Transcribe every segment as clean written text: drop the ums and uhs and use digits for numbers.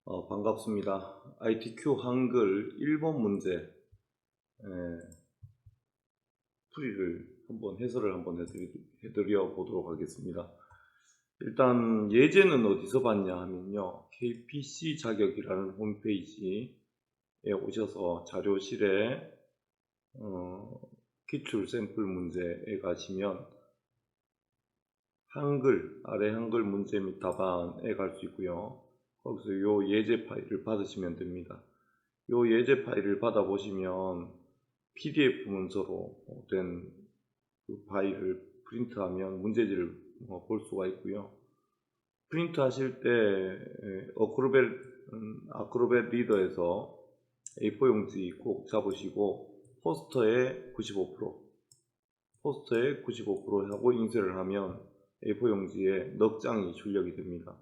반갑습니다. ITQ 한글 1번 문제 풀이를 해설을 한번 해드려 보도록 하겠습니다. 일단 예제는 어디서 봤냐 하면요, KPC 자격이라는 홈페이지에 오셔서 자료실에 기출 샘플 문제에 가시면 아래 한글 문제 및 답안에 갈 수 있고요. 거기서 요 예제 파일을 받으시면 됩니다. 요 예제 파일을 받아 보시면 PDF 문서로 된 그 파일을 프린트하면 문제지를 볼 수가 있고요. 프린트 하실 때 아크로벳 리더에서 A4 용지 꼭 잡으시고 포스터에 95% 하고 인쇄를 하면 A4 용지에 넉 장이 출력이 됩니다.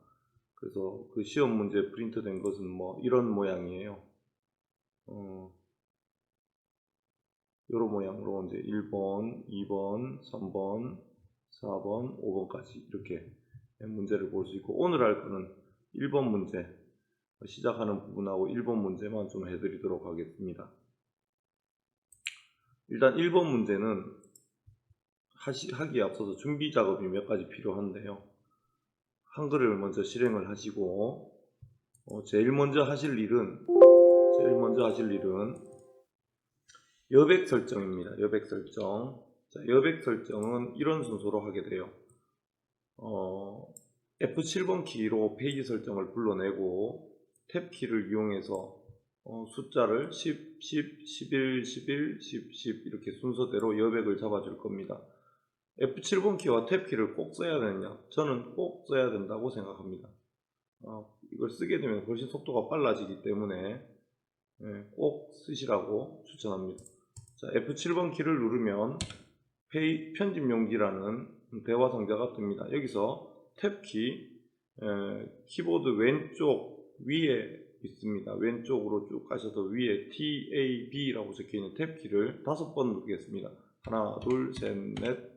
그래서 그 시험 문제 프린트된 것은 이런 모양이에요. 이런 모양으로 이제 1번, 2번, 3번, 4번, 5번까지 이렇게 문제를 볼 수 있고, 오늘 할 거는 1번 문제 시작하는 부분하고 1번 문제만 좀 해드리도록 하겠습니다. 일단 1번 문제는 하기에 앞서서 준비 작업이 몇 가지 필요한데요. 한글을 먼저 실행을 하시고 제일 먼저 하실 일은 여백 설정입니다. 여백 설정. 자, 여백 설정은 이런 순서로 하게 돼요. F7번 키로 페이지 설정을 불러내고 탭 키를 이용해서 숫자를 10, 10, 11, 11, 10, 10 이렇게 순서대로 여백을 잡아줄 겁니다. F7번 키와 탭 키를 꼭 써야 되느냐? 저는 꼭 써야 된다고 생각합니다. 이걸 쓰게 되면 훨씬 속도가 빨라지기 때문에 꼭 쓰시라고 추천합니다. 자, F7번 키를 누르면 편집 용지라는 대화 상자가 뜹니다. 여기서 탭 키, 키보드 왼쪽 위에 있습니다. 왼쪽으로 쭉 가셔서 위에 TAB라고 적혀있는 탭 키를 5번 누르겠습니다. 하나, 둘, 셋, 넷,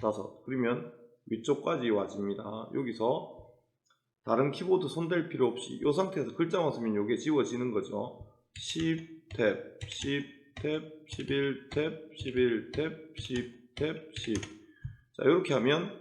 5. 그러면 위쪽까지 와집니다. 여기서 다른 키보드 손댈 필요 없이 이 상태에서 글자만 쓰면 이게 지워지는 거죠. 10탭, 10탭, 11탭, 11탭, 10탭, 10. 자, 이렇게 하면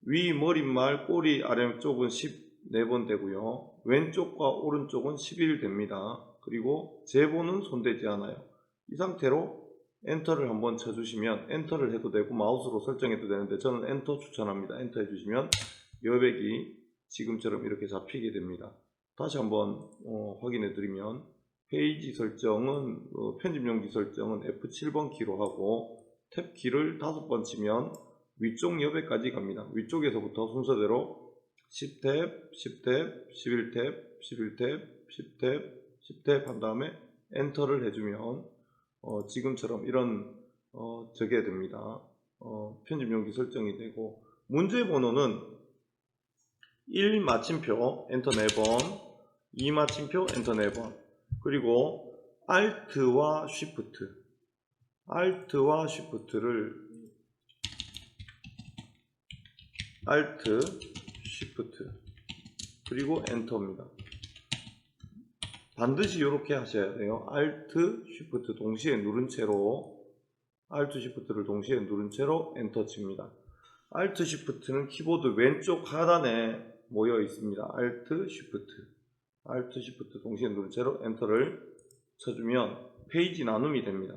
위 머릿말 꼬리 아래쪽은 14번 되고요. 왼쪽과 오른쪽은 11 됩니다. 그리고 제본은 손대지 않아요. 이 상태로 엔터를 한번 쳐주시면, 엔터를 해도 되고 마우스로 설정해도 되는데 저는 엔터 추천합니다. 엔터 해주시면 여백이 지금처럼 이렇게 잡히게 됩니다. 다시 한번 확인해 드리면 페이지 설정은 편집 용지 설정은 F7번 키로 하고 탭 키를 5번 치면 위쪽 여백까지 갑니다. 위쪽에서부터 순서대로 10탭, 10탭, 11탭, 11탭, 10탭, 10탭 한 다음에 엔터를 해주면 지금처럼 이런 저게 됩니다. 편집 용지 설정이 되고, 문제 번호는 1 마침표 엔터 4번, 2 마침표 엔터 4번, 그리고 Alt와 Shift를 Alt, Shift 그리고 엔터입니다. 반드시 이렇게 하셔야 돼요. Alt, Shift 동시에 누른 채로 Alt, Shift를 동시에 누른 채로 엔터 칩니다. Alt, Shift는 키보드 왼쪽 하단에 모여 있습니다. Alt, Shift 동시에 누른 채로 엔터를 쳐주면 페이지 나눔이 됩니다.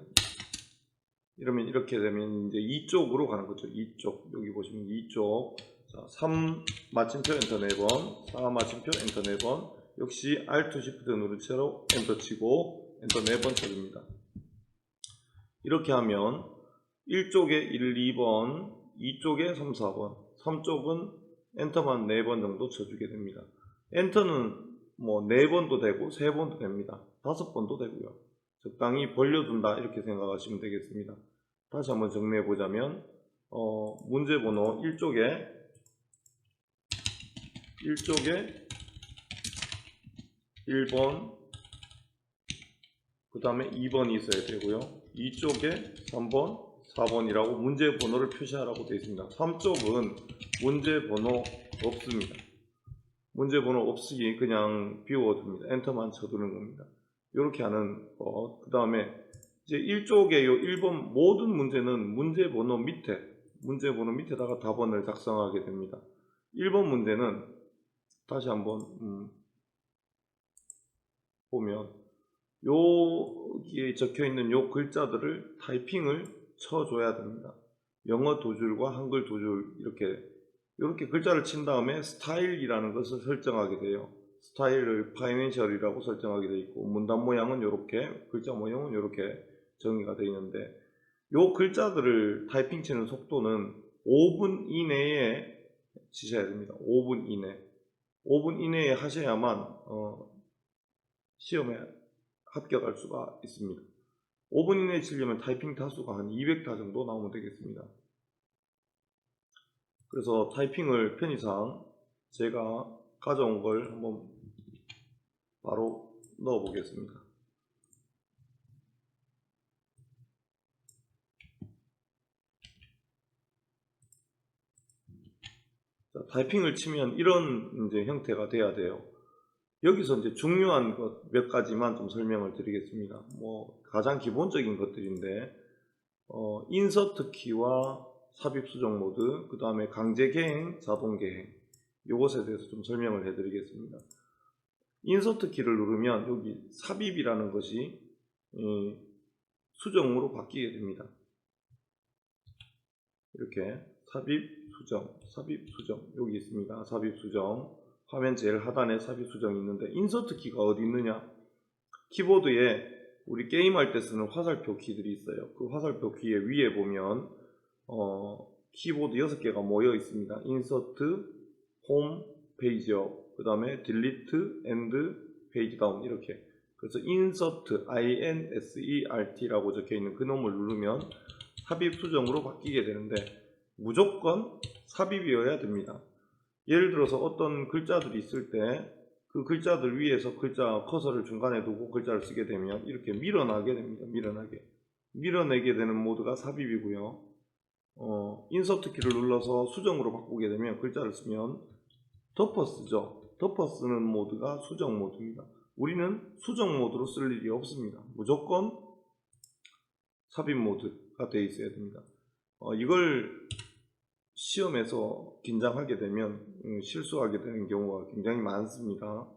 이러면 이렇게 되면 이제 이쪽으로 가는 거죠. 이쪽, 여기 보시면 이쪽. 자, 3 마침표 엔터 4번, 4 마침표 엔터 4번, 역시 Alt, Shift 누른 채로 엔터 치고 엔터 4번 쳐줍니다. 이렇게 하면 1쪽에 1, 2번, 2쪽에 3, 4번, 3쪽은 엔터만 4번 정도 쳐주게 됩니다. 엔터는 4번도 되고 3번도 됩니다. 5번도 되고요. 적당히 벌려둔다 이렇게 생각하시면 되겠습니다. 다시 한번 정리해 보자면 문제 번호 1쪽에 1번, 그 다음에 2번이 있어야 되고요. 2쪽에 3번, 4번이라고 문제 번호를 표시하라고 되어 있습니다. 3쪽은 문제 번호 없습니다. 문제 번호 없이 그냥 비워둡니다. 엔터만 쳐두는 겁니다. 이렇게 하는 것. 그 다음에 이제 1쪽에 요 1번 모든 문제는 문제 번호 밑에다가 답안을 작성하게 됩니다. 1번 문제는 다시 한번 보면 여기에 적혀 있는 요 글자들을 타이핑을 쳐줘야 됩니다. 영어 두 줄과 한글 두 줄 이렇게 글자를 친 다음에 스타일이라는 것을 설정하게 돼요. 스타일을 파이낸셜이라고 설정하게 되어 있고 문단 모양은 이렇게, 글자 모양은 이렇게 정의가 되어 있는데 요 글자들을 타이핑 치는 속도는 5분 이내에 치셔야 됩니다. 5분 이내. 5분 이내에 하셔야만 시험에 합격할 수가 있습니다. 5분 이내에 치려면 타이핑 타수가 한 200타 정도 나오면 되겠습니다. 그래서 타이핑을 편의상 제가 가져온 걸 한번 바로 넣어 보겠습니다. 자, 타이핑을 치면 이런 이제 형태가 돼야 돼요. 여기서 이제 중요한 것 몇 가지만 좀 설명을 드리겠습니다. 뭐 가장 기본적인 것들인데 인서트 키와 삽입 수정 모드, 그 다음에 강제 개행, 자동 개행, 이것에 대해서 좀 설명을 해드리겠습니다. 인서트 키를 누르면 여기 삽입이라는 것이 수정으로 바뀌게 됩니다. 이렇게 삽입 수정 여기 있습니다. 삽입 수정, 화면 제일 하단에 삽입 수정이 있는데 인서트 키가 어디 있느냐? 키보드에 우리 게임할 때 쓰는 화살표 키들이 있어요. 그 화살표 키의 위에 보면 키보드 6개가 모여 있습니다. 인서트, 홈, 페이지업, 그 다음에 딜리트, 엔드, 페이지 다운 이렇게. 그래서 인서트, INSERT라고 적혀 있는 그 놈을 누르면 삽입 수정으로 바뀌게 되는데 무조건 삽입이어야 됩니다. 예를 들어서 어떤 글자들이 있을 때 그 글자들 위에서 글자 커서를 중간에 두고 글자를 쓰게 되면 이렇게 밀어나게 됩니다. 밀어내게 되는 모드가 삽입이고요. 인서트 키를 눌러서 수정으로 바꾸게 되면 글자를 쓰면 덮어 쓰죠. 덮어 쓰는 모드가 수정 모드입니다. 우리는 수정 모드로 쓸 일이 없습니다. 무조건 삽입 모드가 되어 있어야 됩니다. 이걸 시험에서 긴장하게 되면 실수하게 되는 경우가 굉장히 많습니다.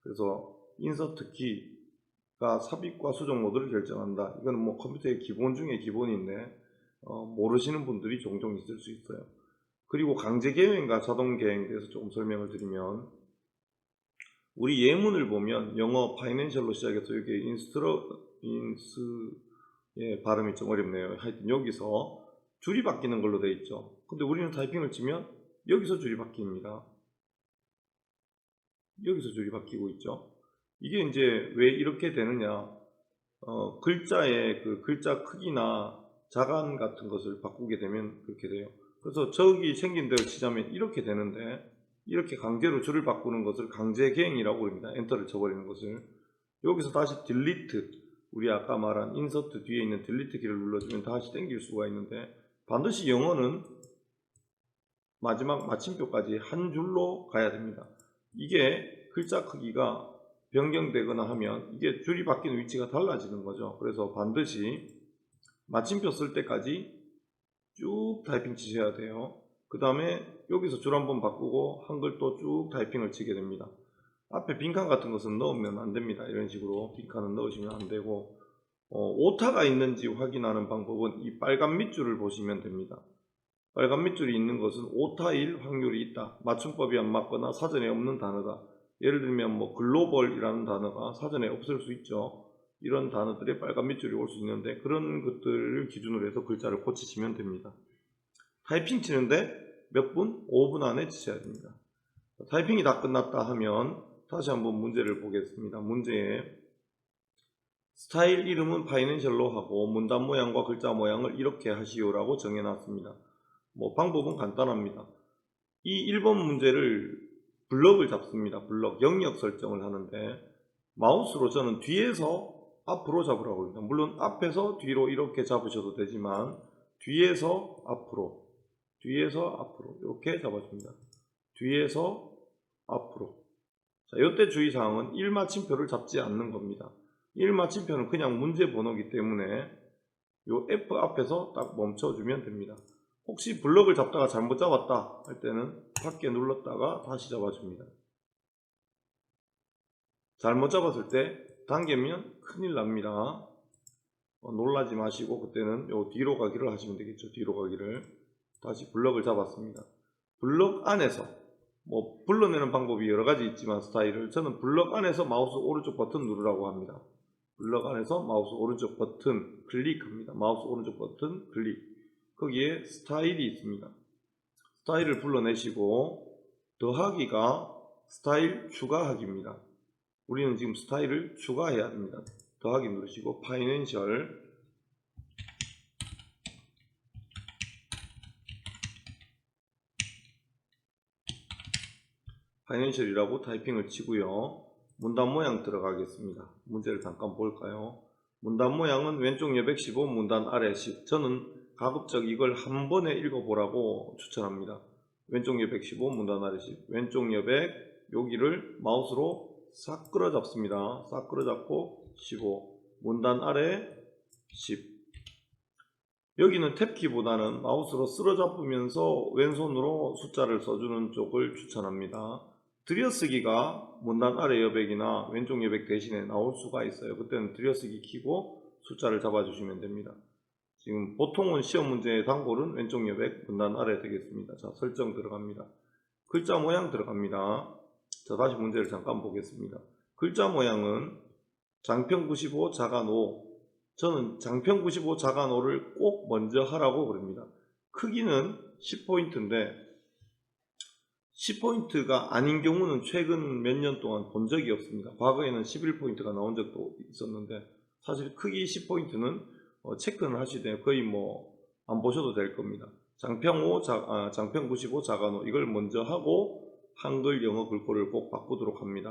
그래서 인서트 키가 삽입과 수정 모드를 결정한다. 이건 뭐 컴퓨터의 기본 중에 기본인데 모르시는 분들이 종종 있을 수 있어요. 그리고 강제 개행과 자동 개행에 대해서 조금 설명을 드리면 우리 예문을 보면 영어 파이낸셜로 시작해서 여기 발음이 좀 어렵네요. 하여튼 여기서 줄이 바뀌는 걸로 되어 있죠. 근데 우리는 타이핑을 치면 여기서 줄이 바뀝니다. 여기서 줄이 바뀌고 있죠. 이게 이제 왜 이렇게 되느냐? 글자의 그 글자 크기나 자간 같은 것을 바꾸게 되면 그렇게 돼요. 그래서 저기 생긴 대로 치자면 이렇게 되는데 이렇게 강제로 줄을 바꾸는 것을 강제 개행이라고 합니다. 엔터를 쳐버리는 것을. 여기서 다시 딜리트, 우리 아까 말한 인서트 뒤에 있는 딜리트 키를 눌러주면 다시 당길 수가 있는데 반드시 영어는 마지막 마침표까지 한 줄로 가야 됩니다. 이게 글자 크기가 변경되거나 하면 이게 줄이 바뀌는 위치가 달라지는 거죠. 그래서 반드시 마침표 쓸 때까지 쭉 타이핑 치셔야 돼요. 그 다음에 여기서 줄 한번 바꾸고 한글 또 쭉 타이핑을 치게 됩니다. 앞에 빈칸 같은 것은 넣으면 안 됩니다. 이런 식으로 빈칸은 넣으시면 안 되고 오타가 있는지 확인하는 방법은 이 빨간 밑줄을 보시면 됩니다. 빨간 밑줄이 있는 것은 오타일 확률이 있다. 맞춤법이 안 맞거나 사전에 없는 단어다. 예를 들면 뭐 글로벌이라는 단어가 사전에 없을 수 있죠. 이런 단어들의 빨간 밑줄이 올 수 있는데 그런 것들을 기준으로 해서 글자를 고치시면 됩니다. 타이핑 치는데 몇 분? 5분 안에 치셔야 됩니다. 타이핑이 다 끝났다 하면 다시 한번 문제를 보겠습니다. 문제에 스타일 이름은 파이낸셜로 하고 문단 모양과 글자 모양을 이렇게 하시오라고 정해놨습니다. 뭐 방법은 간단합니다. 이 1번 문제를 블럭을 잡습니다. 블럭 영역 설정을 하는데 마우스로 저는 뒤에서 앞으로 잡으라고 합니다. 물론 앞에서 뒤로 이렇게 잡으셔도 되지만 뒤에서 앞으로 이렇게 잡아줍니다. 뒤에서 앞으로 자, 이때 주의사항은 1마침표를 잡지 않는 겁니다. 1마침표는 그냥 문제 번호이기 때문에 요 F 앞에서 딱 멈춰주면 됩니다. 혹시 블럭을 잡다가 잘못 잡았다 할 때는 밖에 눌렀다가 다시 잡아줍니다. 잘못 잡았을 때 당기면 큰일 납니다. 놀라지 마시고 그때는 요 뒤로 가기를 하시면 되겠죠. 뒤로 가기를. 다시 블럭을 잡았습니다. 블럭 안에서 뭐 불러내는 방법이 여러 가지 있지만 스타일을 저는 블럭 안에서 마우스 오른쪽 버튼 누르라고 합니다. 블럭 안에서 마우스 오른쪽 버튼 클릭합니다. 마우스 오른쪽 버튼 클릭. 거기에 스타일이 있습니다. 스타일을 불러내시고 더하기가 스타일 추가하기입니다. 우리는 지금 스타일을 추가해야 합니다. 더하기 누르시고 파이낸셜 파이낸셜이라고 타이핑을 치고요. 문단 모양 들어가겠습니다. 문제를 잠깐 볼까요? 문단 모양은 왼쪽 여백 15, 문단 아래 10. 저는 가급적 이걸 한 번에 읽어보라고 추천합니다. 왼쪽 여백 15, 문단 아래 10. 왼쪽 여백 여기를 마우스로 싹 끌어잡습니다. 싹 끌어잡고 15. 문단 아래 10. 여기는 탭키보다는 마우스로 쓸어잡으면서 왼손으로 숫자를 써주는 쪽을 추천합니다. 들여쓰기가 문단 아래 여백이나 왼쪽 여백 대신에 나올 수가 있어요. 그때는 들여쓰기 키고 숫자를 잡아주시면 됩니다. 지금 보통은 시험 문제의 단골은 왼쪽 여백 문단 아래 되겠습니다. 자, 설정 들어갑니다. 글자 모양 들어갑니다. 자, 다시 문제를 잠깐 보겠습니다. 글자 모양은 장평 95 자간 5. 저는 장평 95 자간 5를 꼭 먼저 하라고 그럽니다. 크기는 10포인트인데 10포인트가 아닌 경우는 최근 몇 년 동안 본 적이 없습니다. 과거에는 11포인트가 나온 적도 있었는데 사실 크기 10포인트는 체크는 하셔야 돼요. 거의 뭐 안 보셔도 될 겁니다. 장평 95 자간 5 이걸 먼저 하고 한글 영어 글꼴을 꼭 바꾸도록 합니다.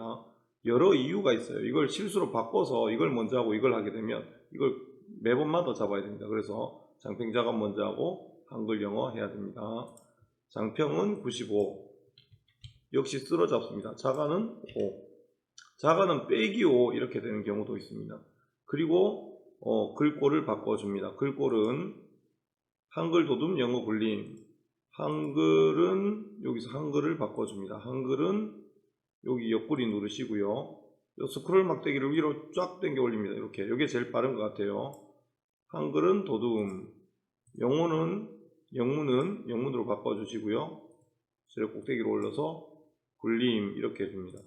여러 이유가 있어요. 이걸 실수로 바꿔서 이걸 먼저 하고 이걸 하게 되면 이걸 매번마다 잡아야 됩니다. 그래서 장평 자간 먼저 하고 한글 영어 해야 됩니다. 장평은 95 역시 쓸어 잡습니다. 자간은 5 자간은 빼기 5 이렇게 되는 경우도 있습니다. 그리고 글꼴을 바꿔줍니다. 글꼴은 한글 도둠 영어 굴림 한글은 여기서 한글을 바꿔줍니다. 한글은 여기 옆구리 누르시고요. 요 스크롤 막대기를 위로 쫙 당겨 올립니다. 이렇게. 이게 제일 빠른 것 같아요. 한글은 도둠, 영문은 영문으로 바꿔주시고요. 제일 꼭대기로 올려서 굴림 이렇게 해줍니다.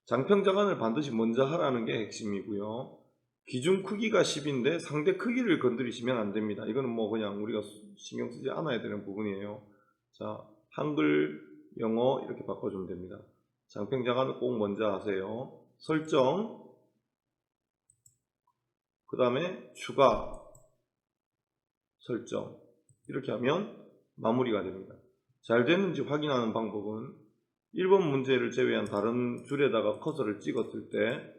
장평자간을 반드시 먼저 하라는 게 핵심이고요. 기준 크기가 10인데 상대 크기를 건드리시면 안 됩니다. 이거는 뭐 그냥 우리가 신경 쓰지 않아야 되는 부분이에요. 자, 한글, 영어 이렇게 바꿔주면 됩니다. 장평자간을 꼭 먼저 하세요. 설정, 그 다음에 추가, 설정 이렇게 하면 마무리가 됩니다. 잘 됐는지 확인하는 방법은 1번 문제를 제외한 다른 줄에다가 커서를 찍었을 때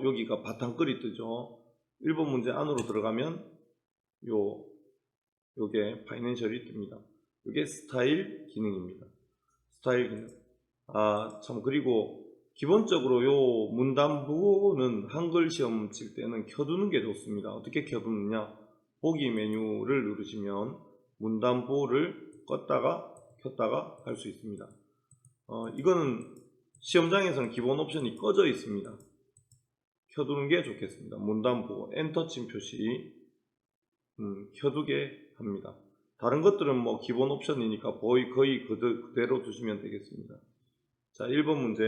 여기가 바탕글이 뜨죠. 1번 문제 안으로 들어가면 요게 파이낸셜이 뜹니다. 이게 스타일 기능입니다. 스타일 기능. 참 그리고 기본적으로 요 문단부는 한글 시험 칠 때는 켜두는 게 좋습니다. 어떻게 켜두느냐? 보기 메뉴를 누르시면 문단부를 껐다가 켰다가 할 수 있습니다. 이거는 시험장에서는 기본 옵션이 꺼져 있습니다. 켜두는 게 좋겠습니다. 문단부 엔터침 표시 켜두게 합니다. 다른 것들은 뭐 기본 옵션이니까 거의 그대로 두시면 되겠습니다. 자, 1번 문제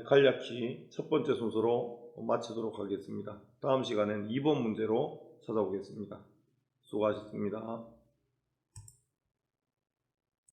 간략히 첫 번째 순서로 마치도록 하겠습니다. 다음 시간엔 2번 문제로 찾아오겠습니다. 수고하셨습니다.